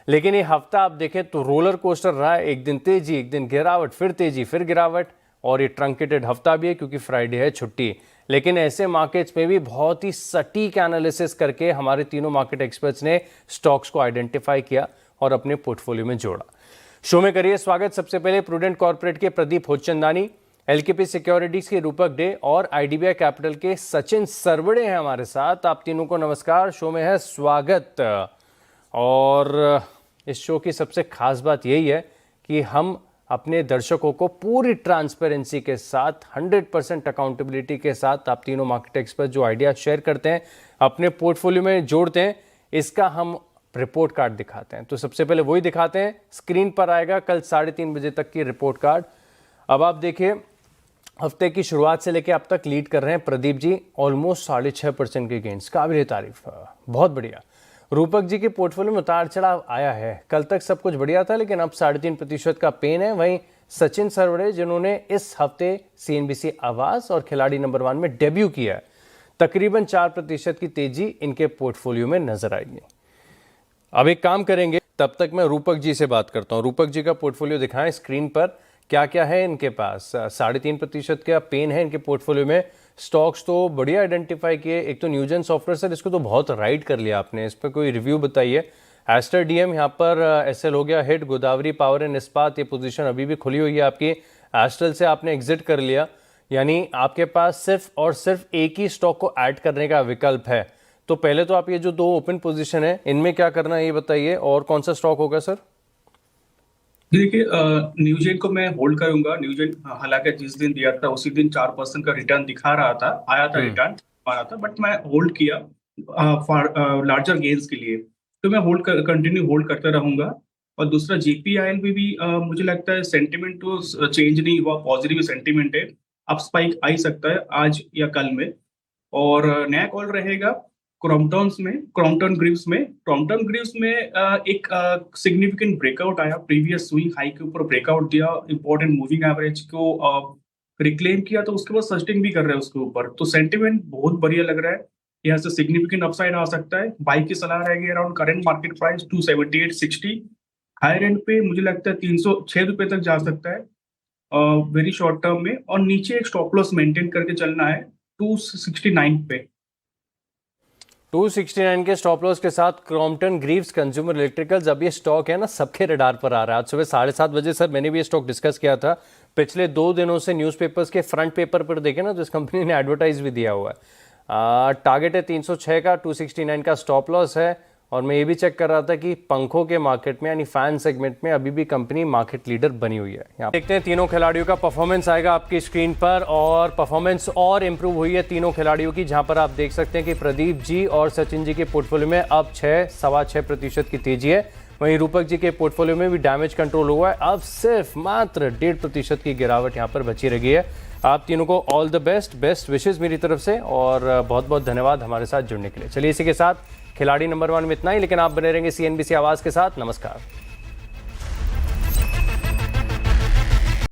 लेकिन ये हफ्ता आप देखें तो रोलर कोस्टर रहा है, एक दिन तेजी, एक दिन गिरावट, फिर तेजी, फिर गिरावट, और ये ट्रंकेटेड हफ्ता भी है क्योंकि फ्राइडे है, छुट्टी। लेकिन ऐसे मार्केट्स में भी बहुत ही सटीक एनालिसिस करके हमारे तीनों मार्केट एक्सपर्ट्स ने स्टॉक्स को आइडेंटिफाई किया और अपने पोर्टफोलियो में जोड़ा। शो में करिए स्वागत सबसे पहले प्रूडेंट कॉर्पोरेट के प्रदीप होचंदानी, एलकेपी सिक्योरिटीज के रूपक डे और आईडीबीआई कैपिटल के सचिन सरवड़े हैं हमारे साथ। आप तीनों को नमस्कार, शो में है स्वागत। और इस शो की सबसे खास बात यही है कि हम अपने दर्शकों को पूरी ट्रांसपेरेंसी के साथ 100% अकाउंटेबिलिटी के साथ आप तीनों मार्केट एक्सपर्ट जो आइडिया शेयर करते हैं, अपने पोर्टफोलियो में जोड़ते हैं, इसका हम रिपोर्ट कार्ड दिखाते हैं। तो सबसे पहले वही दिखाते हैं, स्क्रीन पर आएगा कल 3:30 बजे तक की रिपोर्ट कार्ड। अब आप देखिए, हफ्ते की शुरुआत से लेकर अब तक लीड कर रहे हैं प्रदीप जी, ऑलमोस्ट 6.5% के गेंस, काबिल तारीफ, बहुत बढ़िया। रूपक जी के पोर्टफोलियो में उतार चढ़ाव आया है, कल तक सब कुछ बढ़िया था लेकिन अब 3.5% का पेन है। वहीं सचिन सरवड़े जिन्होंने इस हफ्ते सीएनबीसी आवाज और खिलाड़ी नंबर 1 में डेब्यू किया है, तकरीबन 4% की तेजी इनके पोर्टफोलियो में नजर आएगी। अब एक काम करेंगे, तब तक मैं रूपक जी से बात करता हूँ। रूपक जी का पोर्टफोलियो दिखाएं स्क्रीन पर, क्या क्या है इनके पास। 3.5% का पेन है इनके पोर्टफोलियो में। स्टॉक्स तो बढ़िया आइडेंटिफाई किए। एक तो न्यूजेन सॉफ्टवेयर, सर इसको तो बहुत राइड कर लिया आपने, इस पर कोई रिव्यू बताइए। एस्टर डीएम यहाँ पर एसएल हो गया हिट, गोदावरी पावर एंड इस्पात, ये पोजीशन अभी भी खुली हुई है आपकी। एस्ट्रल से आपने एग्जिट कर लिया, यानी आपके पास सिर्फ और सिर्फ एक ही स्टॉक को ऐड करने का विकल्प है। तो पहले तो आप ये जो 2 ओपन पोजीशन है इनमें क्या करना है ये बताइए, और कौन सा स्टॉक होगा सर? देखिए, न्यूजेन को मैं होल्ड करूंगा। न्यूजेन हालांकि जिस दिन दिया था उसी दिन 4% का रिटर्न दिखा रहा था, आया था रिटर्न आ रहा था, बट मैं होल्ड किया फॉर लार्जर गेन्स के लिए। तो मैं कंटिन्यू होल्ड करते रहूंगा। और दूसरा जेपीआईएल भी मुझे लगता है सेंटिमेंट तो चेंज नहीं हुआ, पॉजिटिव सेंटिमेंट है। अप स्पाइक आ ही सकता है आज या कल में। और नया कॉल रहेगा क्रॉम्पटन ग्रीव्स में एक सिग्निफिकेंट ब्रेकआउट आया, प्रीवियस स्विंग हाई के ऊपर ब्रेकआउट दिया, इंपॉर्टेंट मूविंग एवरेज को रिक्लेम किया, तो उसके बाद सस्टेन भी कर रहे हैं उसके ऊपर। तो सेंटिमेंट बहुत बढ़िया लग रहा है, यहाँ से सिग्निफिकेंट अपसाइड आ सकता है। बाई की सलाह रहेगी around current market price 278.60। Higher end पे मुझे लगता है 306 रुपए तक जा सकता है वेरी शॉर्ट टर्म में। और नीचे एक स्टॉप लॉस मेंटेन करके चलना है 269 पे। 269 के स्टॉप लॉस के साथ क्रॉम्पटन ग्रीव्स कंज्यूमर इलेक्ट्रिकल्स। अब ये स्टॉक है ना सबके रडार पर आ रहा है। आज सुबह 7:30 बजे सर मैंने भी ये स्टॉक डिस्कस किया था। पिछले 2 दिनों से न्यूज़पेपर्स के फ्रंट पेपर पर देखे ना तो इस कंपनी ने एडवर्टाइज भी दिया हुआ है। टारगेट है 306 का, 269 का स्टॉप लॉस है। और मैं ये भी चेक कर रहा था कि पंखों के मार्केट में यानी फैन सेगमेंट में अभी भी कंपनी मार्केट लीडर बनी हुई है। यहाँ देखते हैं तीनों खिलाड़ियों का परफॉर्मेंस आएगा आपकी स्क्रीन पर, और परफॉर्मेंस और इंप्रूव हुई है तीनों खिलाड़ियों की, जहां पर आप देख सकते हैं कि प्रदीप जी और सचिन जी के पोर्टफोलियो में अब 6-6.25% की तेजी है। वहीं रूपक जी के पोर्टफोलियो में भी डैमेज कंट्रोल हुआ है, अब सिर्फ मात्र 1.5% की गिरावट यहाँ पर बची रही है। आप तीनों को ऑल द बेस्ट विशेष मेरी तरफ से, और बहुत बहुत धन्यवाद हमारे साथ जुड़ने के लिए। चलिए इसी के साथ खिलाड़ी नंबर 1 में इतना ही, लेकिन आप बने रहेंगे सीएनबीसी आवाज के साथ। नमस्कार।